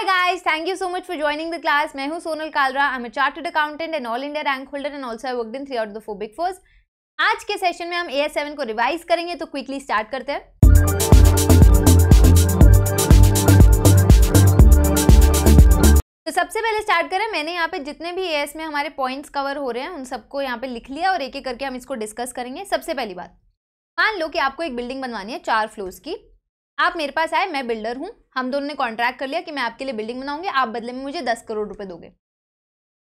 Hi guys, thank you so much for joining the class. मैं हूँ Sonal Kalra. I'm a chartered accountant and all India rank holder and also I worked in 3 out of the 4 big fours. आज के session में हम AS7 को revise करेंगे, तो quickly start करते हैं. तो सबसे पहले स्टार्ट करें. मैंने यहाँ पे जितने भी AS में हमारे पॉइंट्स कवर हो रहे हैं उन सबको यहाँ पे लिख लिया और एक एक करके हम इसको डिस्कस करेंगे. सबसे पहली बात, मान लो कि आपको एक बिल्डिंग बनवानी है 4 फ्लोर्स की. आप मेरे पास आए, मैं बिल्डर हूँ, हम दोनों ने कॉन्ट्रैक्ट कर लिया कि मैं आपके लिए बिल्डिंग बनाऊंगी, आप बदले में मुझे 10 करोड़ रुपए दोगे.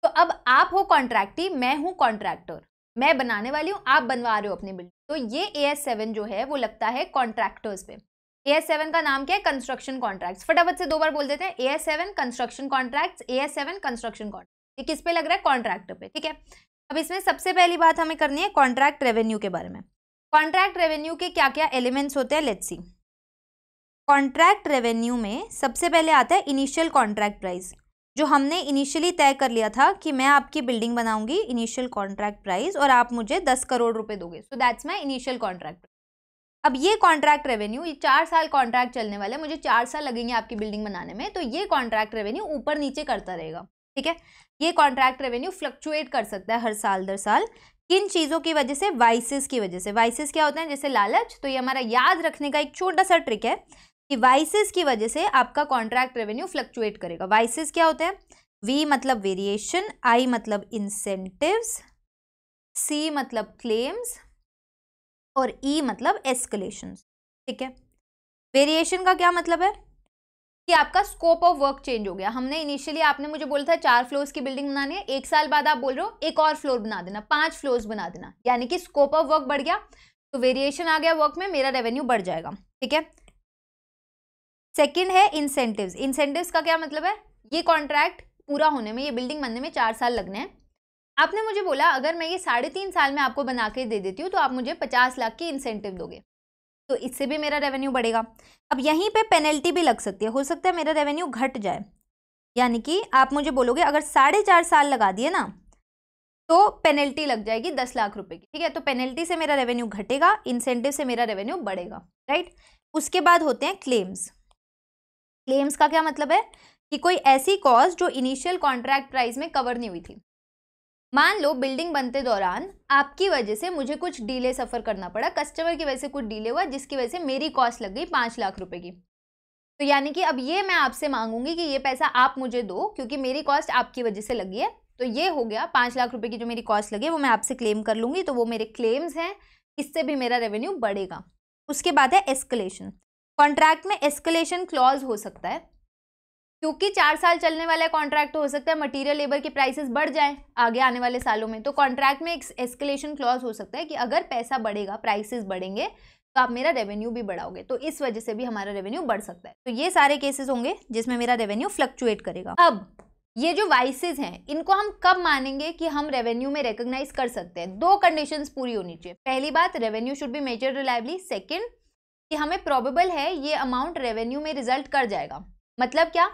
तो अब आप हो कॉन्ट्रैक्टी, मैं हूँ कॉन्ट्रैक्टर. मैं बनाने वाली हूँ, आप बनवा रहे हो अपनी बिल्डिंग. तो ये AS7 जो है वो लगता है कॉन्ट्रैक्टर्स पे. AS7 का नाम क्या है? Construction contracts. फटाफट से 2 बार बोल देते हैं. AS7 construction contracts, AS7 construction contract. ये किस पे लग रहा है? कॉन्ट्रैक्टर पे. ठीक है. अब इसमें सबसे पहली बात हमें करनी है कॉन्ट्रैक्ट रेवेन्यू के बारे में. कॉन्ट्रैक्ट रेवेन्यू के क्या क्या एलिमेंट्स होते हैं, लेट्स सी. कॉन्ट्रैक्ट रेवेन्यू में सबसे पहले आता है इनिशियल कॉन्ट्रैक्ट प्राइस, जो हमने इनिशियली तय कर लिया था कि मैं आपकी बिल्डिंग बनाऊंगी, इनिशियल कॉन्ट्रैक्ट प्राइस, और आप मुझे 10 करोड़ रुपए दोगे. So that's my initial contract. अब ये कॉन्ट्रैक्ट रेवेन्यू, ये 4 साल कॉन्ट्रैक्ट चलने वाला है, मुझे 4 साल लगेंगे आपकी बिल्डिंग बनाने में, तो ये कॉन्ट्रैक्ट रेवेन्यू ऊपर नीचे करता रहेगा. ठीक है. ये कॉन्ट्रैक्ट रेवेन्यू फ्लक्चुएट कर सकता है हर साल दर साल. किन चीज़ों की वजह से? वाइसेस की वजह से. वाइसेस क्या होते हैं? जैसे लालच. तो ये हमारा याद रखने का एक छोटा सा ट्रिक है कि वाइसेस की वजह से आपका कॉन्ट्रैक्ट रेवेन्यू फ्लक्चुएट करेगा. वाइसेस क्या होते हैं? V मतलब वेरिएशन, I मतलब इंसेंटिव्स, C मतलब क्लेम्स और E मतलब एस्केलेशंस. ठीक है. वेरिएशन का क्या मतलब है? कि आपका स्कोप ऑफ वर्क चेंज हो गया. हमने इनिशियली, आपने मुझे बोला था 4 फ्लोर्स की बिल्डिंग बनानी है, 1 साल बाद आप बोल रहे हो एक और फ्लोर बना देना, 5 फ्लोर्स बना देना, यानी कि स्कोप ऑफ वर्क बढ़ गया. तो वेरिएशन आ गया वर्क में, मेरा रेवेन्यू बढ़ जाएगा. ठीक है. सेकंड है इंसेंटिव्स. इंसेंटिव्स का क्या मतलब है? ये कॉन्ट्रैक्ट पूरा होने में, ये बिल्डिंग बनने में 4 साल लगने हैं. आपने मुझे बोला अगर मैं ये 3.5 साल में आपको बना के दे देती हूँ तो आप मुझे 50 लाख की इंसेंटिव दोगे, तो इससे भी मेरा रेवेन्यू बढ़ेगा. अब यहीं पे पेनल्टी भी लग सकती है. हो सकता है मेरा रेवेन्यू घट जाए, यानी कि आप मुझे बोलोगे अगर 4.5 साल लगा दिए ना तो पेनल्टी लग जाएगी 10 लाख रुपए की. ठीक है. तो पेनल्टी से मेरा रेवेन्यू घटेगा, इंसेंटिव से मेरा रेवेन्यू बढ़ेगा. राइट. उसके बाद होते हैं क्लेम्स. क्लेम्स का क्या मतलब है? कि कोई ऐसी कॉस्ट जो इनिशियल कॉन्ट्रैक्ट प्राइस में कवर नहीं हुई थी. मान लो बिल्डिंग बनते दौरान आपकी वजह से मुझे कुछ डीले सफर करना पड़ा, कस्टमर की वजह से कुछ डीले हुआ, जिसकी वजह से मेरी कॉस्ट लग गई 5 लाख रुपए की. तो यानी कि अब ये मैं आपसे मांगूंगी कि ये पैसा आप मुझे दो, क्योंकि मेरी कॉस्ट आपकी वजह से लगी है. तो ये हो गया 5 लाख रुपए की जो मेरी कॉस्ट लगी है वो मैं आपसे क्लेम कर लूंगी. तो वो मेरे क्लेम्स हैं, इससे भी मेरा रेवेन्यू बढ़ेगा. उसके बाद है एस्केलेशन. कॉन्ट्रैक्ट में एस्केलेशन क्लॉज हो सकता है, क्योंकि 4 साल चलने वाला कॉन्ट्रैक्ट, तो हो सकता है मटेरियल लेबर के प्राइसेस बढ़ जाए आगे आने वाले सालों में. तो कॉन्ट्रैक्ट में एक एस्केलेशन क्लॉज हो सकता है कि अगर पैसा बढ़ेगा, प्राइसेस बढ़ेंगे, तो आप मेरा रेवेन्यू भी बढ़ाओगे. तो इस वजह से भी हमारा रेवेन्यू बढ़ सकता है. तो ये सारे केसेस होंगे जिसमें मेरा रेवेन्यू फ्लक्चुएट करेगा. अब ये जो वाइसेस हैं इनको हम कब मानेंगे कि हम रेवेन्यू में रिकॉग्नाइज कर सकते हैं? 2 कंडीशंस पूरी होनी चाहिए. पहली बात, revenue should be measured reliably. Second, कि हमें प्रोबेबल है ये अमाउंट रेवेन्यू में रिजल्ट कर जाएगा. मतलब क्या?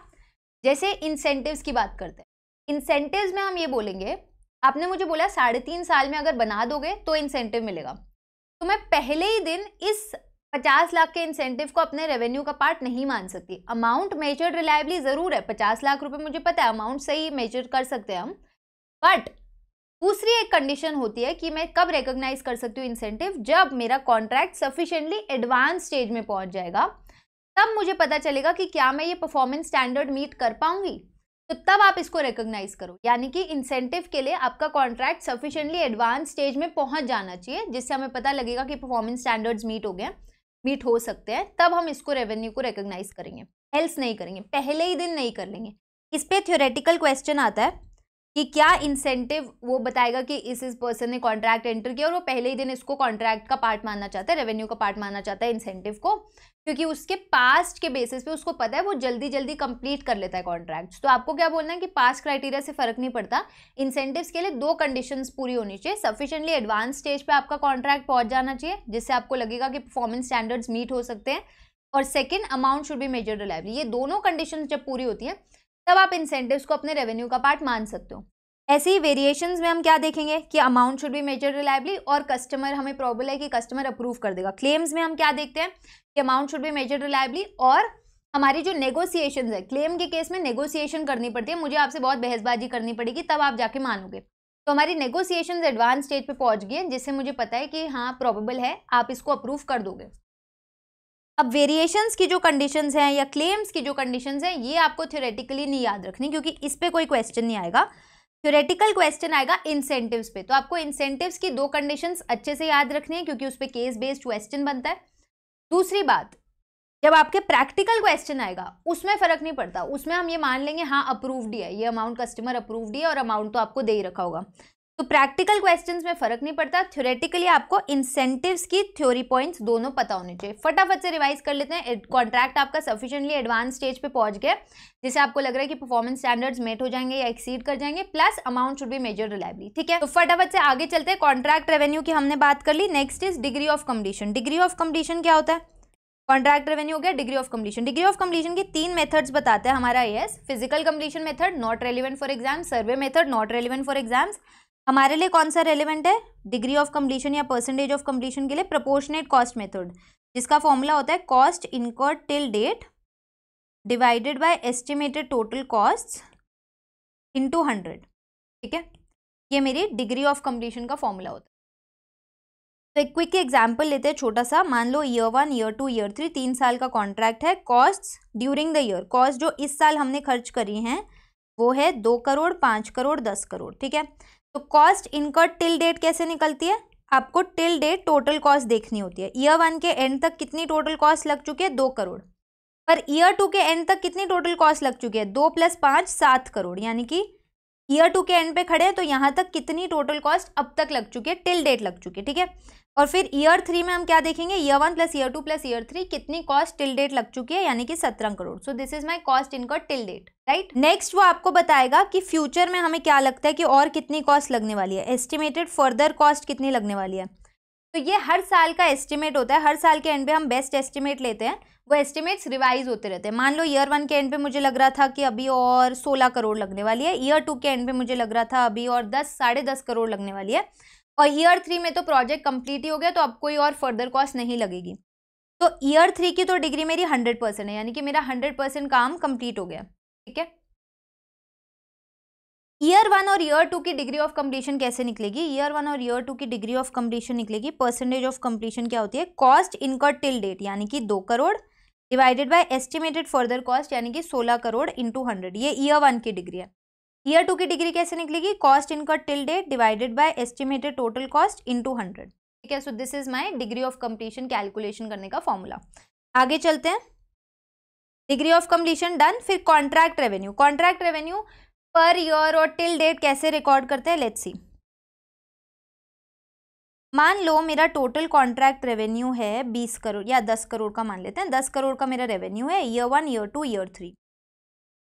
जैसे इंसेंटिव्स की बात करते हैं. इंसेंटिव्स में हम ये बोलेंगे, आपने मुझे बोला 3.5 साल में अगर बना दोगे तो इंसेंटिव मिलेगा, तो मैं पहले ही दिन इस 50 लाख के इंसेंटिव को अपने रेवेन्यू का पार्ट नहीं मान सकती. अमाउंट मेजर्ड रिलायबली जरूर है, 50 लाख रुपए मुझे पता है, अमाउंट सही मेजर कर सकते हैं हम. बट दूसरी एक कंडीशन होती है कि मैं कब रिकॉग्नाइज कर सकती हूँ इंसेंटिव, जब मेरा कॉन्ट्रैक्ट सफिशिएंटली एडवांस स्टेज में पहुंच जाएगा. तब मुझे पता चलेगा कि क्या मैं ये परफॉर्मेंस स्टैंडर्ड मीट कर पाऊंगी, तो तब आप इसको रिकॉग्नाइज करो. यानी कि इंसेंटिव के लिए आपका कॉन्ट्रैक्ट सफिशिएंटली एडवांस स्टेज में पहुंच जाना चाहिए, जिससे हमें पता लगेगा कि परफॉर्मेंस स्टैंडर्ड्स मीट हो सकते हैं. तब हम इसको रेवेन्यू को रिकॉग्नाइज करेंगे, एल्स नहीं करेंगे, पहले ही दिन नहीं कर लेंगे. इस पे थ्योरेटिकल क्वेश्चन आता है कि क्या इंसेंटिव वो बताएगा कि इस पर्सन ने कॉन्ट्रैक्ट एंटर किया और वो पहले ही दिन इसको कॉन्ट्रैक्ट का पार्ट मानना चाहता है, रेवेन्यू का पार्ट मानना चाहता है इंसेंटिव को, क्योंकि उसके पास्ट के बेसिस पे उसको पता है वो जल्दी जल्दी कंप्लीट कर लेता है कॉन्ट्रैक्ट. तो आपको क्या बोलना है कि पास्ट क्राइटेरिया से फर्क नहीं पड़ता. इंसेंटिव्स के लिए 2 कंडीशंस पूरी होनी चाहिए. सफिशिएंटली एडवांस स्टेज पे आपका कॉन्ट्रैक्ट पहुंच जाना चाहिए, जिससे आपको लगेगा कि परफॉर्मेंस स्टैंडर्ड्स मीट हो सकते हैं. और second, amount should be measured reliably. ये दोनों कंडीशन जब पूरी होती है तब आप इंसेंटिव्स को अपने रेवेन्यू का पार्ट मान सकते हो. ऐसे ही वेरिएशंस में हम क्या देखेंगे कि amount should be measured reliably और कस्टमर, हमें प्रोबेबल है कि कस्टमर अप्रूव कर देगा. क्लेम्स में हम क्या देखते हैं कि amount should be measured reliably और हमारी जो नेगोशिएशन है, क्लेम के केस में नेगोशिएशन करनी पड़ती है, मुझे आपसे बहुत बहसबाजी करनी पड़ेगी तब आप जाके मानोगे। तो हमारी नेगोशिएशन एडवांस स्टेज पे पहुंच गई है, जिससे मुझे पता है कि हाँ प्रोबेबल है, आप इसको अप्रूव कर दोगे। अब वेरिएशंस की जो कंडीशंस हैं या क्लेम्स की जो कंडीशंस हैं, ये आपको थ्योरेटिकली नहीं याद रखनी, क्योंकि इस पे कोई क्वेश्चन नहीं आएगा। थ्योरेटिकल क्वेश्चन आएगा इंसेंटिव्स पे। तो आपको इंसेंटिव्स की 2 कंडीशंस अच्छे से याद रखनी है, क्योंकि उस पर केस बेस्ड क्वेश्चन बनता है। दूसरी बात, जब आपके प्रैक्टिकल क्वेश्चन आएगा उसमें फर्क नहीं पड़ता, उसमें हम ये मान लेंगे हाँ अप्रूव्ड है, ये अमाउंट कस्टमर अप्रूव्ड है और अमाउंट तो आपको दे ही रखा होगा। तो प्रैक्टिकल क्वेश्चंस में फर्क नहीं पड़ता। थ्योरेटिकली आपको इंसेंटिव्स की थ्योरी पॉइंट्स दोनों पता होने चाहिए। फटाफट से रिवाइज कर लेते हैं। कॉन्ट्रैक्ट आपका सफिशिएंटली एडवांस स्टेज पे पहुंच गया, जिसे आपको लग रहा है कि परफॉर्मेंस स्टैंडर्ड्स मेट हो जाएंगे या एक्सीड कर जाएंगे, plus amount should be measured reliably. ठीक है, तो फटाफट से आगे चलते हैं। कॉन्ट्रैक्ट रेवेन्यू की हमने बात कर ली। Next is degree of completion. Degree of completion क्या होता है? कॉन्ट्रैक्ट रेवेन्यू हो गया, degree of completion. Degree of completion की 3 मेथड्स बताते हैं हमारा AS. Physical completion method, not relevant for exam. Survey method, not relevant for exams. हमारे लिए कौन सा रेलिवेंट है डिग्री ऑफ कंप्लीशन या परसेंटेज ऑफ कंप्लीशन के लिए? प्रोपोर्शनेट कॉस्ट मेथड, जिसका फॉर्मूला होता है cost incurred till date divided by estimated total costs into 100। ठीक है, ये मेरी डिग्री ऑफ कंप्लीशन का फॉर्मूला होता है। तो एक क्विक एग्जाम्पल लेते हैं छोटा सा। मान लो ईयर 1, ईयर 2, ईयर 3 3 साल का कॉन्ट्रैक्ट है। Cost during the year, cost जो इस साल हमने खर्च करी हैं वो है 2 करोड़, 5 करोड़, 10 करोड़। ठीक है, तो कॉस्ट इनकर्ड टिल डेट कैसे निकलती है? आपको टिल डेट टोटल कॉस्ट देखनी होती है। ईयर 1 के एंड तक कितनी टोटल कॉस्ट लग चुकी है? 2 करोड़। पर ईयर 2 के एंड तक कितनी टोटल कॉस्ट लग चुकी है? 2 + 5 7 करोड़। यानी कि ईयर 2 के एंड पे खड़े हैं तो यहाँ तक कितनी टोटल कॉस्ट अब तक लग चुकी है? टिल डेट लग चुकी है। ठीक है, और फिर ईयर 3 में हम क्या देखेंगे? ईयर 1 + ईयर 2 + ईयर 3 कितनी कॉस्ट टिल डेट लग चुकी है? यानी कि 17 crore. So this is my cost incurred till date, right. Next वो आपको बताएगा कि फ्यूचर में हमें क्या लगता है कि और कितनी कॉस्ट लगने वाली है, एस्टिमेटेड फर्दर कॉस्ट कितनी लगने वाली है। तो ये हर साल का एस्टिमेट होता है। हर साल के एंड पे हम बेस्ट एस्टिमेट लेते हैं, वो एस्टिमेट्स रिवाइज होते रहते हैं। मान लो ईयर 1 के एंड पे मुझे लग रहा था कि अभी और 16 करोड़ लगने वाली है, ईयर 2 के एंड पे मुझे लग रहा था अभी और 10 साढ़े 10 करोड़ लगने वाली है, और ईयर 3 में तो प्रोजेक्ट कंप्लीट ही हो गया, तो अब कोई और फर्दर कॉस्ट नहीं लगेगी। तो ईयर 3 की तो डिग्री मेरी 100% है, यानी कि मेरा 100% काम कंप्लीट हो गया। ठीक है, ईयर 1 और ईयर 2 की डिग्री ऑफ कंप्लीशन कैसे निकलेगी? ईयर 1 और ईयर 2 की डिग्री ऑफ कंप्लीशन निकलेगी, परसेंटेज ऑफ कंप्लीशन क्या होती है? कॉस्ट इनकर्ड टिल डेट यानी कि 2 crore divided by estimated further cost यानी कि 16 करोड़ इंटू 100। ये ईयर 1 की डिग्री है। ईयर 2 की डिग्री कैसे निकलेगी? Cost incurred till date divided by estimated total cost into 100। ठीक है, so this is my degree of completion calculation करने का फॉर्मूला। आगे चलते हैं। Degree of completion done. फिर कॉन्ट्रैक्ट रेवेन्यू। कॉन्ट्रैक्ट रेवेन्यू पर ईयर और टिल डेट कैसे रिकॉर्ड करते हैं? Let's see. मान लो मेरा टोटल कॉन्ट्रैक्ट रेवेन्यू है 20 करोड़ या 10 करोड़ का मान लेते हैं। 10 करोड़ का मेरा रेवेन्यू है year 1, year 2, year 3।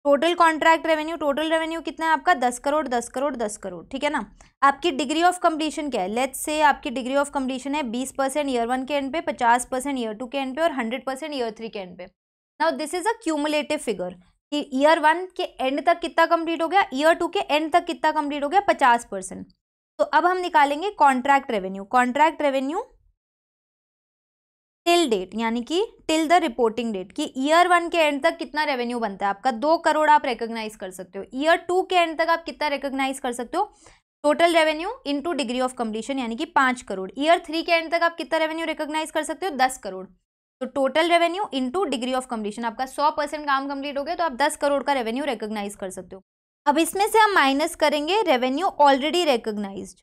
Total contract revenue, total revenue कितना है आपका? 10 करोड़, 10 करोड़, 10 करोड़। ठीक है ना। आपकी डिग्री ऑफ कंप्लीशन क्या है? लेट्स से आपकी डिग्री ऑफ कंप्लीशन है 20% ईयर 1 के एंड पे, 50% ईयर 2 के एंड पे और 100% ईयर 3 के एंड पे। Now this is a cumulative figure कि ईयर 1 के एंड तक कितना कंप्लीट हो गया, ईयर 2 के एंड तक कितना कंप्लीट हो गया? 50%। तो अब हम निकालेंगे contract revenue. Contract revenue till date यानी कि टिल द रिपोर्टिंग डेट कि ईयर 1 के एंड तक कितना रेवेन्यू बनता है आपका? 2 करोड़ आप रिकॉग्नाइज कर सकते हो। ईयर 2 के एंड तक आप कितना रिकॉग्नाइज कर सकते हो? Total revenue into degree of completion यानी कि 5 करोड़। ईयर 3 के एंड तक आप कितना रेवेन्यू रिकॉग्नाइज कर सकते हो? 10 करोड़। तो total revenue into degree of completion, आपका 100% काम कंप्लीट हो गया तो आप 10 करोड़ का रेवेन्यू रिकॉग्नाइज कर सकते हो। अब इसमें से हम माइनस करेंगे रेवेन्यू ऑलरेडी रिकॉग्नाइज्ड।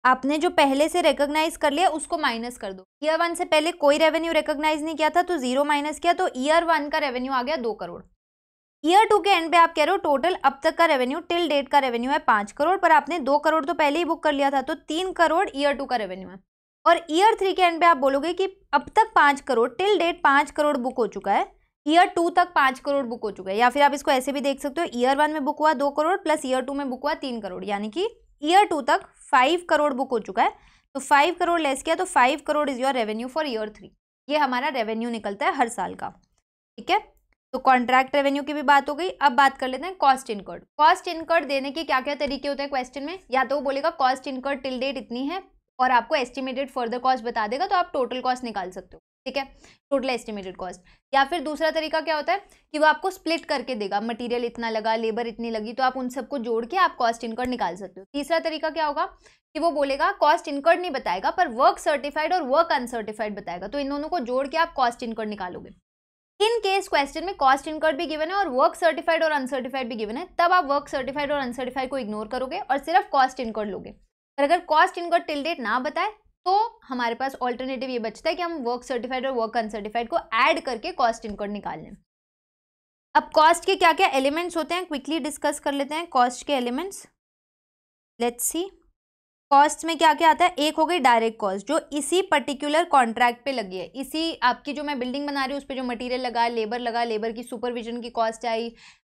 आपने जो पहले से रिकॉग्नाइज कर लिया उसको माइनस कर दो। ईयर 1 से पहले कोई रेवेन्यू रिकॉग्नाइज नहीं किया था तो 0 माइनस किया तो ईयर 1 का रेवेन्यू आ गया 2 करोड़। ईयर 2 के एंड पे आप कह रहे हो टोटल अब तक का रेवेन्यू टिल डेट का रेवेन्यू है 5 करोड़, पर आपने 2 करोड़ तो पहले ही बुक कर लिया था तो 3 करोड़ ईयर 2 का रेवेन्यू है। और ईयर 3 के एंड पे आप बोलोगे कि अब तक 5 crore, till date 5 crore book हो चुका है, ईयर 2 तक 5 करोड़ बुक हो चुका है। या फिर आप इसको ऐसे भी देख सकते हो, ईयर 1 में बुक हुआ 2 करोड़ प्लस ईयर 2 में बुक हुआ 3 करोड़, यानी कि ईयर 2 तक 5 करोड़ बुक हो चुका है। तो 5 करोड़ लेस किया तो 5 crore is your revenue for year 3। ये हमारा रेवेन्यू निकलता है हर साल का। ठीक है, तो कॉन्ट्रैक्ट रेवेन्यू की भी बात हो गई। अब बात कर लेते हैं कॉस्ट इनकर्ड। कॉस्ट इनकर्ड देने के क्या क्या तरीके होते हैं क्वेश्चन में? या तो वो बोलेगा कॉस्ट इनकर्ड टिल डेट इतनी है और आपको एस्टिमेटेड फर्दर कॉस्ट बता देगा तो आप टोटल कॉस्ट निकाल सकते हो। ठीक है, टोटल एस्टिमेटेड कॉस्ट। या फिर दूसरा तरीका क्या होता है कि वो आपको स्प्लिट करके देगा, मटेरियल इतना लगा, लेबर इतनी लगी, तो आप उन सबको जोड़ के आप कॉस्ट इनकर्ड निकाल सकते हो। तीसरा तरीका क्या होगा कि वो बोलेगा कॉस्ट इनकर्ड नहीं बताएगा पर वर्क सर्टिफाइड और वर्क अनसर्टिफाइड बताएगा, तो इन दोनों को जोड़ के आप कॉस्ट इनकर्ड निकालोगे। इन केस क्वेश्चन में कॉस्ट इनकर्ड भी गिवन है और वर्क सर्टिफाइड और अनसर्टिफाइड भी गिवन है, तब आप वर्क सर्टिफाइड और अनसर्टिफाइड को इग्नोर करोगे और सिर्फ कॉस्ट इनकर्ड लोगे। पर अगर कॉस्ट इनकर्ड टिल डेट ना बताए तो हमारे पास ऑल्टरनेटिव ये बचता है कि हम वर्क सर्टिफाइड और वर्क अनसर्टिफाइड को ऐड करके कॉस्ट इनकर्ड निकाल लें। अब कॉस्ट के क्या क्या एलिमेंट्स होते हैं क्विकली डिस्कस कर लेते हैं। कॉस्ट के एलिमेंट्स, लेट्स सी। कॉस्ट में क्या क्या आता है, एक हो गई डायरेक्ट कॉस्ट जो इसी पर्टिकुलर कॉन्ट्रैक्ट पे लगी है, इसी आपकी जो मैं बिल्डिंग बना रही हूँ उस पर जो मटेरियल लगा, लेबर की सुपरविजन की cost I,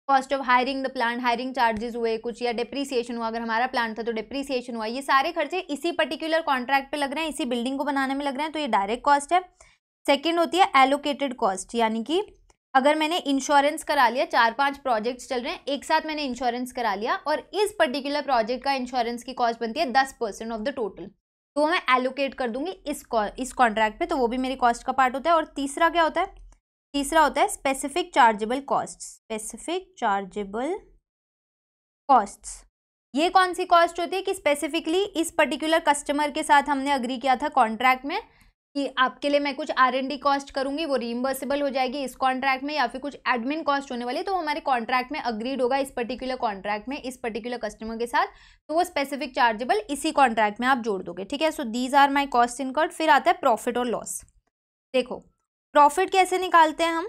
cost of hiring the plant, hiring charges हुए कुछ, या डिप्रीसिएशन हुआ, अगर हमारा प्लांट था तो डिप्रीसिएशन हुआ, ये सारे खर्चे इसी पर्टिकुलर कॉन्ट्रैक्ट पे लग रहे हैं, इसी बिल्डिंग को बनाने में लग रहे हैं, तो ये डायरेक्ट कॉस्ट है। सेकेंड होती है एलोकेटेड कॉस्ट, यानी कि अगर मैंने इंश्योरेंस करा लिया, 4-5 प्रोजेक्ट्स चल रहे हैं एक साथ, मैंने इंश्योरेंस करा लिया और इस पर्टिकुलर प्रोजेक्ट का इंश्योरेंस की कॉस्ट बनती है 10% ऑफ द टोटल, तो मैं एलोकेट कर दूंगी इस कॉन्ट्रैक्ट पे, तो वो भी मेरी कॉस्ट का पार्ट होता है। और तीसरा क्या होता है, तीसरा होता है specific chargeable cost. Specific chargeable costs, ये कौन सी कॉस्ट होती है कि स्पेसिफिकली इस पर्टिकुलर कस्टमर के साथ हमने अग्री किया था कॉन्ट्रैक्ट में कि आपके लिए मैं कुछ R&D कॉस्ट करूंगी, वो रीइंबर्सेबल हो जाएगी इस कॉन्ट्रैक्ट में, या फिर कुछ एडमिन कॉस्ट होने वाली, तो हमारे कॉन्ट्रैक्ट में अग्रीड होगा इस पर्टिकुलर कॉन्ट्रैक्ट में इस पर्टिकुलर कस्टमर के साथ, तो वो स्पेसिफिक चार्जेबल इसी कॉन्ट्रैक्ट में आप जोड़ दोगे। ठीक है, so these are my cost incurred. फिर आता है प्रॉफिट और लॉस। देखो प्रॉफिट कैसे निकालते हैं हम,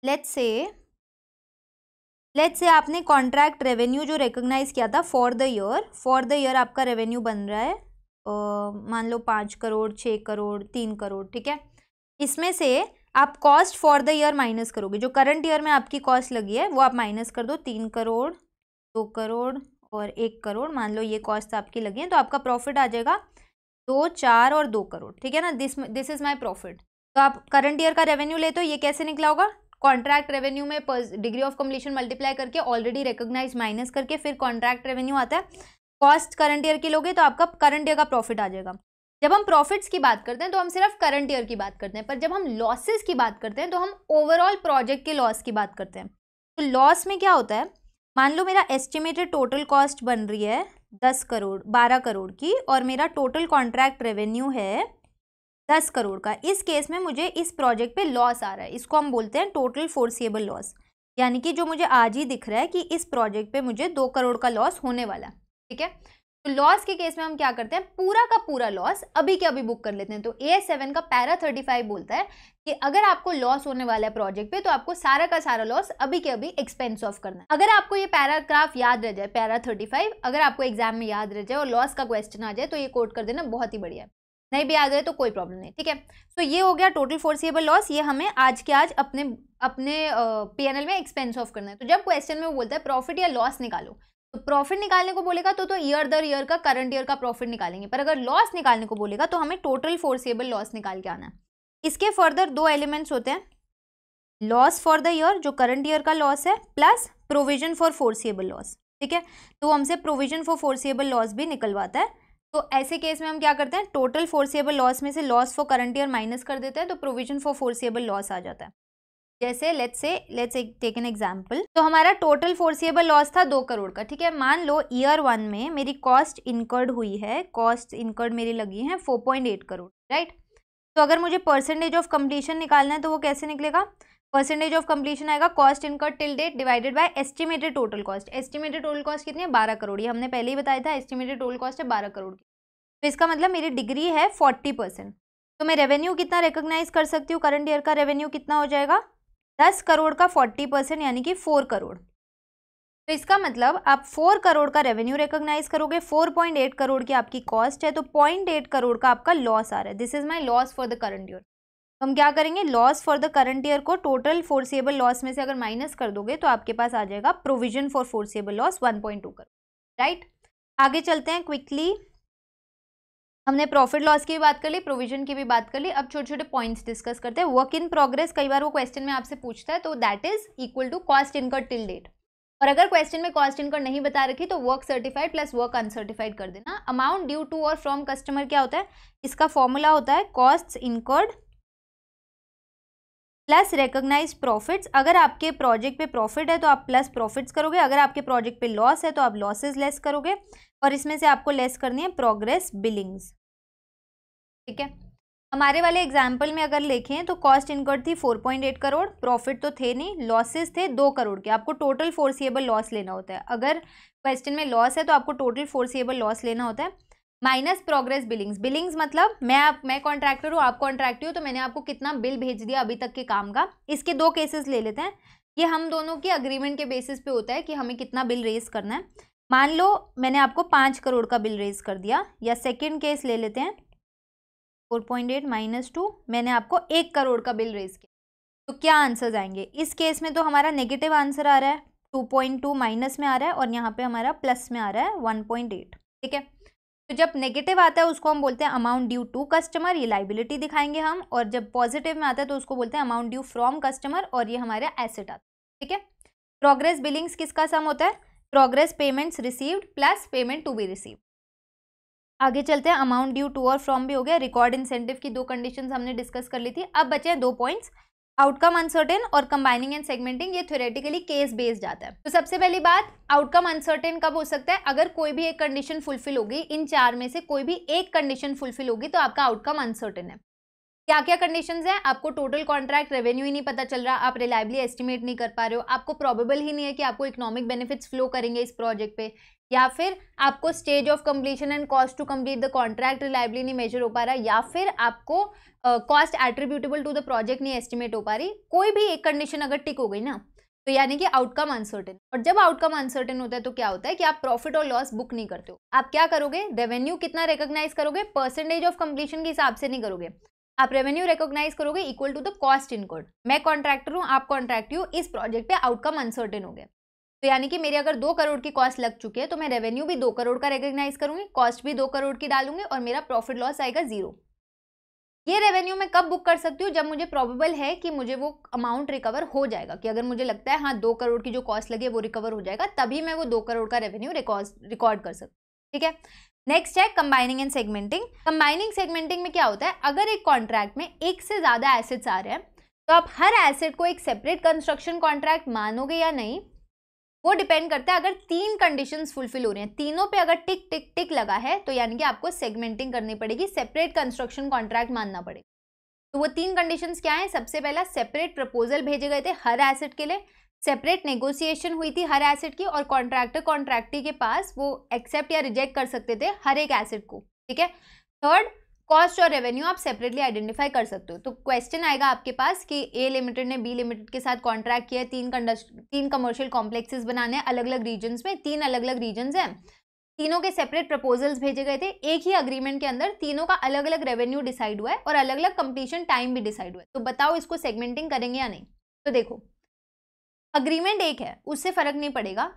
लेट्स से आपने कॉन्ट्रैक्ट रेवेन्यू जो रिकॉग्नाइज किया था फॉर द ईयर आपका रेवेन्यू बन रहा है मान लो 5 करोड़, 6 करोड़, 3 करोड़, ठीक है। इसमें से आप cost for the year minus करोगे, जो करंट ईयर में आपकी कॉस्ट लगी है वो आप माइनस कर दो, 3 करोड़, 2 करोड़ और 1 करोड़, मान लो ये कॉस्ट आपकी लगी है, तो आपका प्रॉफिट आ जाएगा 2, 4 और 2 करोड़। ठीक है ना, दिस इज माई प्रॉफिट। तो आप करंट ईयर का रेवेन्यू ले, तो ये कैसे निकला होगा, कॉन्ट्रैक्ट रेवेन्यू में डिग्री ऑफ कंप्लीशन मल्टीप्लाई करके ऑलरेडी रिकॉग्नाइज माइनस करके फिर कॉन्ट्रैक्ट रेवेन्यू आता है। कॉस्ट करंट ईयर की लोगे तो आपका करंट ईयर का प्रॉफिट आ जाएगा। जब हम प्रॉफिट्स की बात करते हैं तो हम सिर्फ करंट ईयर की बात करते हैं, पर जब हम लॉसेस की बात करते हैं तो हम ओवरऑल प्रोजेक्ट के लॉस की बात करते हैं। तो लॉस में क्या होता है, मान लो मेरा एस्टिमेटेड टोटल कॉस्ट बन रही है 10 करोड़ 12 करोड़ की और मेरा टोटल कॉन्ट्रैक्ट रेवेन्यू है 10 करोड़ का। इस केस में मुझे इस प्रोजेक्ट पे लॉस आ रहा है, इसको हम बोलते हैं टोटल फोर्सिएबल लॉस, यानी कि जो मुझे आज ही दिख रहा है कि इस प्रोजेक्ट पे मुझे 2 करोड़ का लॉस होने वाला है। ठीक है, तो लॉस के केस में हम क्या करते हैं, पूरा का पूरा लॉस अभी के अभी बुक कर लेते हैं। तो AS7 का पैरा 35 बोलता है कि अगर आपको लॉस होने वाला है प्रोजेक्ट पे तो आपको सारा का सारा लॉस अभी के अभी एक्सपेंस ऑफ करना है। अगर आपको ये पैराग्राफ याद रह जाए, पैरा 35 अगर आपको एग्जाम में याद रह जाए और लॉस का क्वेश्चन आ जाए तो ये कोट कर देना, बहुत ही बढ़िया है। नहीं भी याद रहे तो कोई प्रॉब्लम नहीं। ठीक है, तो ये हो गया टोटल फोर्सिएबल लॉस, ये हमें आज के आज अपने P&L में एक्सपेंस ऑफ करना है। तो जब क्वेश्चन में वो बोलता है प्रॉफिट या लॉस निकालो, तो प्रॉफिट निकालने को बोलेगा तो ईयर दर ईयर का करंट ईयर का प्रॉफिट निकालेंगे, पर अगर लॉस निकालने को बोलेगा तो हमें टोटल फोर्सिएबल लॉस निकाल के आना है। इसके फर्दर 2 एलिमेंट्स होते हैं, लॉस फॉर द ईयर जो करंट ईयर का लॉस है plus provision for foreseeable loss. ठीक है, तो हमसे प्रोविजन फॉर फोर्सिएबल लॉस भी निकलवाता है। तो ऐसे केस में हम क्या करते हैं, टोटल फोर्सिएबल लॉस में से loss for current year minus कर देते हैं, तो प्रोविजन फॉर फोर्सिएबल लॉस आ जाता है। जैसे लेट्स टेक एन एग्जांपल, तो हमारा टोटल फोर्सिएबल लॉस था 2 करोड़ का। ठीक है, मान लो ईयर 1 में मेरी कॉस्ट इनकर्ड हुई है, कॉस्ट इनकर्ड मेरी लगी है 4.8 करोड़, राइट। तो अगर मुझे परसेंटेज ऑफ कंप्लीशन निकालना है तो वो कैसे निकलेगा, परसेंटेज ऑफ कंप्लीशन आएगा cost incurred till date divided by estimated total cost. Estimated total cost कितनी है, 12 करोड़, ये हमने पहले ही बताया था, एस्टिमेटेड टोटल कॉस्ट है 12 करोड़ की। तो इसका मतलब मेरी डिग्री है 40%, तो मैं रेवेन्यू कितना रिकॉग्नाइज कर सकती हूँ, करंट ईयर का रेवेन्यू कितना हो जाएगा, 10 करोड़ का 40% यानी कि 4 करोड़। तो इसका मतलब आप 4 करोड़ का रेवेन्यू रिकॉग्नाइज करोगे, 4.8 करोड़ की आपकी कॉस्ट है, तो 0.8 करोड़ का आपका लॉस आ रहा है। This is my loss for the current year. हम क्या करेंगे, loss for the current year को टोटल फोर्सिएबल लॉस में से अगर माइनस कर दोगे तो आपके पास आ जाएगा provision for foreseeable loss 1.2 crore, right. आगे चलते हैं क्विकली, हमने प्रॉफिट लॉस की भी बात कर ली, प्रोविजन की भी बात कर ली। अब छोटे छोटे पॉइंट्स डिस्कस करते हैं। वर्क इन प्रोग्रेस, कई बार वो क्वेश्चन में आपसे पूछता है, तो that is equal to cost incurred till date. और अगर क्वेश्चन में कॉस्ट इनकर्ड नहीं बता रखी तो work certified plus work uncertified कर देना। अमाउंट ड्यू टू और फ्रॉम कस्टमर क्या होता है, इसका फॉर्मूला होता है cost incurred plus recognise profits. अगर आपके प्रोजेक्ट पे प्रॉफिट है तो आप प्लस प्रॉफिट्स करोगे, अगर आपके प्रोजेक्ट पे लॉस है तो आप लॉसेस लेस करोगे, और इसमें से आपको लेस करनी है प्रोग्रेस बिलिंग्स। ठीक है, हमारे वाले एग्जाम्पल में अगर लिखें तो कॉस्ट इनकर्ड थी 4.8 करोड़, प्रॉफिट तो थे नहीं, लॉसेस थे 2 करोड़ के। आपको टोटल फोर्सिएबल लॉस लेना होता है। अगर क्वेश्चन में लॉस है तो आपको टोटल फोर्सिएबल लॉस लेना होता है, माइनस प्रोग्रेस बिलिंग्स। बिलिंग्स मतलब मैं कॉन्ट्रैक्टर हूँ, आप कॉन्ट्रैक्टर हो, तो मैंने आपको कितना बिल भेज दिया अभी तक के काम का। इसके 2 केसेस ले लेते हैं। ये हम दोनों की अग्रीमेंट के बेसिस पे होता है कि हमें कितना बिल रेज करना है। मान लो मैंने आपको 5 करोड़ का बिल रेज कर दिया, या सेकेंड केस ले लेते हैं 4.8 माइनस 2, मैंने आपको 1 करोड़ का बिल रेज किया, तो क्या आंसर आएंगे। इस केस में तो हमारा नेगेटिव आंसर आ रहा है, 2.2 माइनस में आ रहा है, और यहाँ पे हमारा प्लस में आ रहा है 1.8। ठीक है, तो जब नेगेटिव आता है उसको हम बोलते हैं अमाउंट ड्यू टू कस्टमर, ये लाइबिलिटी दिखाएंगे हम, और जब पॉजिटिव में आता है तो उसको बोलते हैं अमाउंट ड्यू फ्रॉम कस्टमर, और ये हमारा एसेट आता है। ठीक है, प्रोग्रेस बिलिंग्स किसका सम होता है, progress payments received plus payment to be received. आगे चलते हैं, अमाउंट ड्यू टू और फ्रॉम भी हो गया। रिकॉर्ड इंसेंटिव की 2 कंडीशंस हमने डिस्कस कर ली थी। अब बचे हैं 2 पॉइंट्स, आउटकम अनसर्टेन और कंबाइनिंग एंड सेगमेंटिंग। ये थ्योरेटिकली केस बेस्ड आता है। तो सबसे पहली बात, आउटकम अनसर्टेन कब हो सकता है, अगर कोई भी एक कंडीशन फुलफिल होगी, इन 4 में से कोई भी एक कंडीशन फुलफिल होगी तो आपका आउटकम अनसर्टेन है। क्या क्या कंडीशंस हैं, आपको टोटल कॉन्ट्रैक्ट रेवेन्यू ही नहीं पता चल रहा, आप रिलायबली एस्टिमेट नहीं कर पा रहे हो, आपको प्रोबेबल ही नहीं है कि आपको इकोनॉमिक बेनिफिट्स फ्लो करेंगे इस प्रोजेक्ट पे, या फिर आपको stage of completion and cost to complete the contract reliably नहीं मेजर हो पा रहा, या फिर आपको cost attributable to the project नहीं एस्टिमेट हो पा रही। कोई भी एक कंडीशन अगर टिक हो गई ना, तो यानी कि आउटकम अनसर्टेन। और जब आउटकम अनसर्टेन होता है तो क्या होता है कि आप प्रॉफिट और लॉस बुक नहीं करते हो। आप क्या करोगे, रेवेन्यू कितना रिकॉग्नाइज करोगे, परसेंटेज ऑफ कंप्लीशन के हिसाब से नहीं करोगे, आप रेवेन्यू रिकॉग्नाइज करोगे equal to the cost incurred. मैं कॉन्ट्रैक्टर हूँ, आप कॉन्ट्रैक्टर हो, इस प्रोजेक्ट पे आउटकम अनसर्टेन हो गया, तो यानी कि मेरे अगर 2 करोड़ की कॉस्ट लग चुकी है तो मैं रेवेन्यू भी 2 करोड़ का रिकॉग्नाइज करूंगी, कॉस्ट भी 2 करोड़ की डालूंगी, और मेरा प्रॉफिट लॉस आएगा 0। ये रेवेन्यू मैं कब बुक कर सकती हूँ, जब मुझे प्रोबेबल है कि मुझे वो अमाउंट रिकवर हो जाएगा, कि अगर मुझे लगता है हाँ 2 करोड़ की जो कॉस्ट लगी है वो रिकवर हो जाएगा, तभी मैं वो 2 करोड़ का रेवेन्यू रिकॉर्ड कर सकती हूँ। ठीक है, नेक्स्ट है combining and segmenting. Combining segmenting में क्या होता है, अगर एक कॉन्ट्रैक्ट में एक से ज्यादा एसेट्स आ रहे हैं तो आप हर एसेट को एक सेपरेट कंस्ट्रक्शन कॉन्ट्रैक्ट मानोगे या नहीं, वो डिपेंड करता है। अगर 3 कंडीशंस फुलफिल हो रही हैं, तीनों पे अगर टिक टिक टिक लगा है, तो यानी कि आपको सेगमेंटिंग करनी पड़ेगी, सेपरेट कंस्ट्रक्शन कॉन्ट्रैक्ट मानना पड़ेगा। तो वो 3 कंडीशंस क्या है, सबसे पहला सेपरेट प्रपोजल भेजे गए थे हर एसेट के लिए, सेपरेट नेगोशिएशन हुई थी हर एसेट की, और कॉन्ट्रैक्टर कॉन्ट्रैक्टी के पास वो एक्सेप्ट या रिजेक्ट कर सकते थे हर एक एसेट को। ठीक है, थर्ड, कॉस्ट और रेवेन्यू आप सेपरेटली आइडेंटिफाई कर सकते हो। तो क्वेश्चन आएगा आपके पास कि ए लिमिटेड ने बी लिमिटेड के साथ कॉन्ट्रैक्ट किया है, 3 कमर्शियल कॉम्प्लेक्सेस बनाने हैं अलग अलग रीजन्स में, 3 अलग अलग रीजन्स हैं, तीनों के सेपरेट प्रपोजल्स भेजे गए थे, एक ही अग्रीमेंट के अंदर तीनों का अलग अलग रेवेन्यू डिसाइड हुआ है और अलग अलग कंप्लीशन टाइम भी डिसाइड हुआ है। तो बताओ इसको सेगमेंटिंग करेंगे या नहीं। तो देखो, अग्रीमेंट एक है, उससे फर्क नहीं पड़ेगा,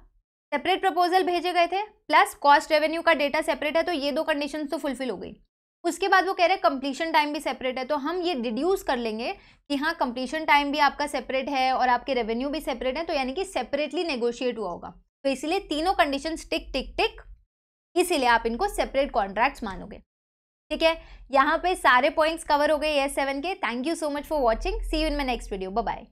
सेपरेट प्रपोजल भेजे गए थे प्लस कॉस्ट रेवेन्यू का डेटा सेपरेट है, तो ये 2 कंडीशन तो फुलफिल हो गई। उसके बाद वो कह रहे हैं कंप्लीशन टाइम भी सेपरेट है, तो हम ये डिड्यूस कर लेंगे कि हाँ कंप्लीशन टाइम भी आपका सेपरेट है और आपके रेवेन्यू भी सेपरेट है, तो यानी कि सेपरेटली नेगोशिएट हुआ होगा। तो इसीलिए तीनों कंडीशन टिक टिक टिक, इसीलिए आप इनको सेपरेट कॉन्ट्रैक्ट्स मानोगे। ठीक है, यहाँ पे सारे पॉइंट्स कवर हो गए ES7 के। Thank you so much for watching, see you in my next video, bye bye.